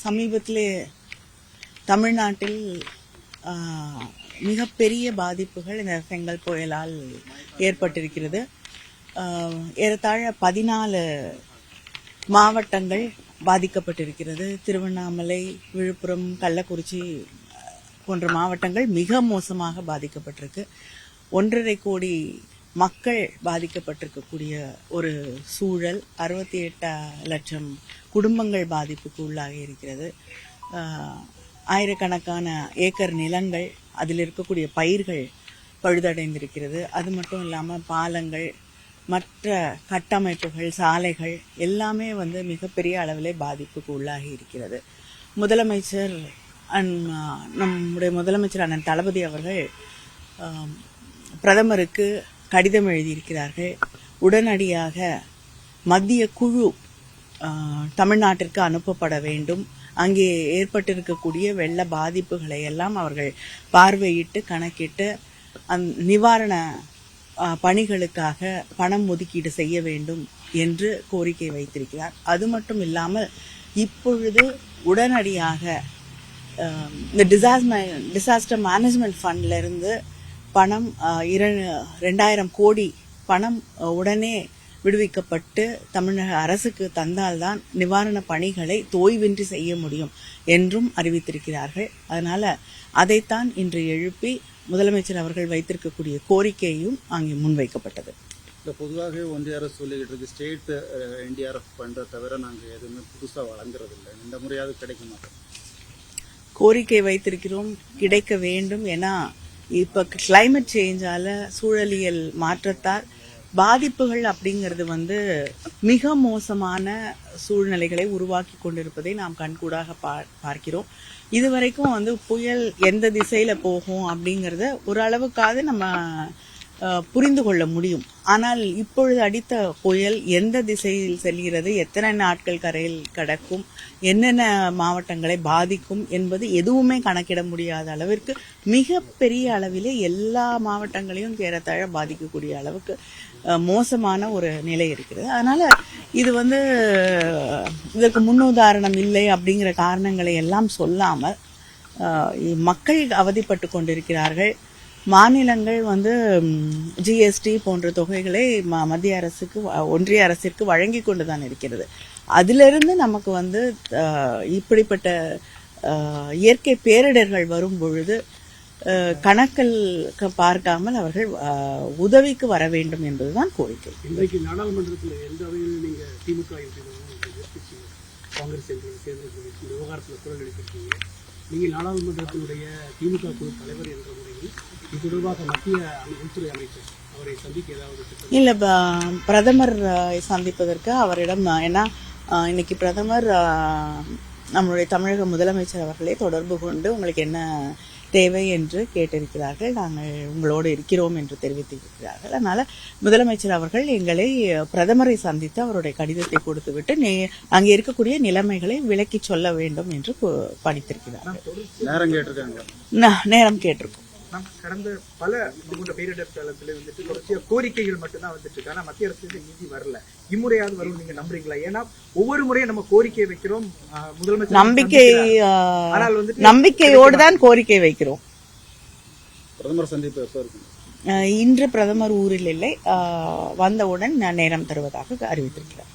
சமீபத்திலே தமிழ்நாட்டில் மிகப்பெரிய பாதிப்புகள் இந்த செங்கல் புயலால் ஏற்பட்டிருக்கிறது. ஏறத்தாழ 14 மாவட்டங்கள் பாதிக்கப்பட்டிருக்கிறது. திருவண்ணாமலை, விழுப்புரம், கள்ளக்குறிச்சி போன்ற மாவட்டங்கள் மிக மோசமாக பாதிக்கப்பட்டிருக்கு. 1.5 கோடி மக்கள் பாதிக்கப்பட்டிருக்கக்கூடிய ஒரு சூழல். 68 லட்சம் குடும்பங்கள் பாதிப்புக்கு உள்ளாகி இருக்கிறது. ஆயிரக்கணக்கான ஏக்கர் நிலங்கள், அதில் இருக்கக்கூடிய பயிர்கள் பழுதடைந்திருக்கிறது. அது மட்டும் இல்லாமல் பாலங்கள், மற்ற கட்டமைப்புகள், சாலைகள் எல்லாமே மிகப்பெரிய அளவிலே பாதிப்புக்கு உள்ளாகி இருக்கிறது. முதலமைச்சர் நம்முடைய முதலமைச்சர் அண்ணன் தளபதி அவர்கள் பிரதமருக்கு கடிதம் எழுதியிருக்கிறார்கள். உடனடியாக மத்திய குழு தமிழ்நாட்டிற்கு அனுப்பப்பட வேண்டும். அங்கே ஏற்பட்டிருக்கக்கூடிய வெள்ள பாதிப்புகளை எல்லாம் அவர்கள் பார்வையிட்டு கணக்கிட்டு நிவாரண பணிகளுக்காக பணம் ஒதுக்கீடு செய்ய வேண்டும் என்று கோரிக்கை வைத்திருக்கிறார். அது மட்டும் இல்லாமல் இப்பொழுது உடனடியாக இந்த டிசாஸ்டர் மேனேஜ்மெண்ட் ஃபண்ட்ல இருந்து பணம் 2000 கோடி பணம் உடனே விடுவிக்கப்பட்டு தமிழக அரசுக்கு தந்தால்தான் நிவாரண பணிகளை தோய்வின்றி செய்ய முடியும் என்றும் அறிவித்திருக்கிறார்கள். அதனால அதைத்தான் இன்று எழுப்பி முதலமைச்சர் அவர்கள் வைத்திருக்கக்கூடிய கோரிக்கையும் அங்கே முன்வைக்கப்பட்டது. பொதுவாக ஒன்றிய அரசு சொல்லிக்கிட்டு இருக்கு, ஸ்டேட் என்டிஆர்எஃப் பண்ற தவிர நாங்கள் எதுவுமே புதுசாக வழங்குறது இல்லை, இந்த முறையாவது கிடைக்க மாட்டோம். கோரிக்கை வைத்திருக்கிறோம், கிடைக்க வேண்டும். ஏன்னா இப்ப கிளைமேட் சேஞ்சால, சூழலியல் மாற்றத்தால் பாதிப்புகள் அப்படிங்கிறது மிக மோசமான சூழ்நிலைகளை உருவாக்கி கொண்டிருப்பதை நாம் கண்கூடாக பார்க்கிறோம். இதுவரைக்கும் புயல் எந்த திசையில போகும் அப்படிங்கறத ஓரளவுக்காவது நம்ம புரிந்து கொள்ள முடியும். ஆனால் இப்பொழுது அடித்த புயல் எந்த திசையில் செல்கிறது, எத்தனை நாட்கள் கரையில் கடக்கும், என்னென்ன மாவட்டங்களை பாதிக்கும் என்பது எதுவுமே கணக்கிட முடியாத அளவிற்கு மிகப்பெரிய அளவிலே எல்லா மாவட்டங்களையும் ஏறத்தாழ பாதிக்கக்கூடிய அளவுக்கு மோசமான ஒரு நிலை இருக்கிறது. அதனால இது இதற்கு முன்னுதாரணம் இல்லை அப்படிங்கிற காரணங்களை எல்லாம் சொல்லாமல் மக்கள் அவதிப்பட்டு கொண்டிருக்கிறார்கள். மாநிலங்கள் ஜிஎஸ்டி போன்ற தொகைகளை மத்திய அரசுக்கு, ஒன்றிய அரசிற்கு வழங்கி கொண்டுதான் இருக்கிறது. அதிலிருந்து நமக்கு இப்படிப்பட்ட இயற்கை பேரிடர்கள் வரும் பொழுது கணக்கில் பார்க்காமல் அவர்கள் உதவிக்கு வர வேண்டும் என்பதுதான் கோரிக்கை. இன்றைக்கு நாடாளுமன்றத்தில் எந்த வகையில் நீங்க திமுக காங்கிரஸ் விவகாரத்தில் குரல் எழுப்பியிருக்கீங்க. நீங்கள் நாடாளுமன்றத்தினுடைய திமுக குழு தலைவர் என்ற முறையில் இது தொடர்பாக மத்திய உள்துறை அமைச்சர் அவரை சந்திக்க ஏதாவது இல்ல, பிரதமர் சந்திப்பதற்கு அவரிடம், ஏன்னா இன்னைக்கு பிரதமர் நம்மளுடைய தமிழக முதலமைச்சர் அவர்களே தொடர்பு கொண்டு உங்களுக்கு என்ன தேவை என்று கேட்டிருக்கிறார்கள். நாங்கள் உங்களோடு இருக்கிறோம் என்று தெரிவித்திருக்கிறார்கள். அதனால முதலமைச்சர் அவர்கள் எங்களை பிரதமரை சந்தித்து அவருடைய கடிதத்தை கொடுத்துவிட்டு அங்கே இருக்கக்கூடிய நிலைமைகளை விளக்கி சொல்ல வேண்டும் என்று பணித்திருக்கிறார்கள். நேரம் கேட்டிருக்கோம். கடந்த பல பேரிடர் காலத்துல தொடர்ச்சியா கோரிக்கைகள் மட்டும்தான் இருக்கு. ஆனா மத்திய அரசு நிதி வரல. இம்முறையாவது வரும் நீங்க நம்புறீங்களா? ஏன்னா ஒவ்வொரு முறையும் நம்ம கோரிக்கை வைக்கிறோம், முதலமைச்சர் நம்பிக்கையோடு தான் கோரிக்கை வைக்கிறோம். பிரதமர் சந்திப்பு எப்ப இருக்கு? இன்று பிரதமர் ஊரில் இல்லை, வந்தவுடன் நேரம் தருவதாக அறிவித்திருக்கிறார்.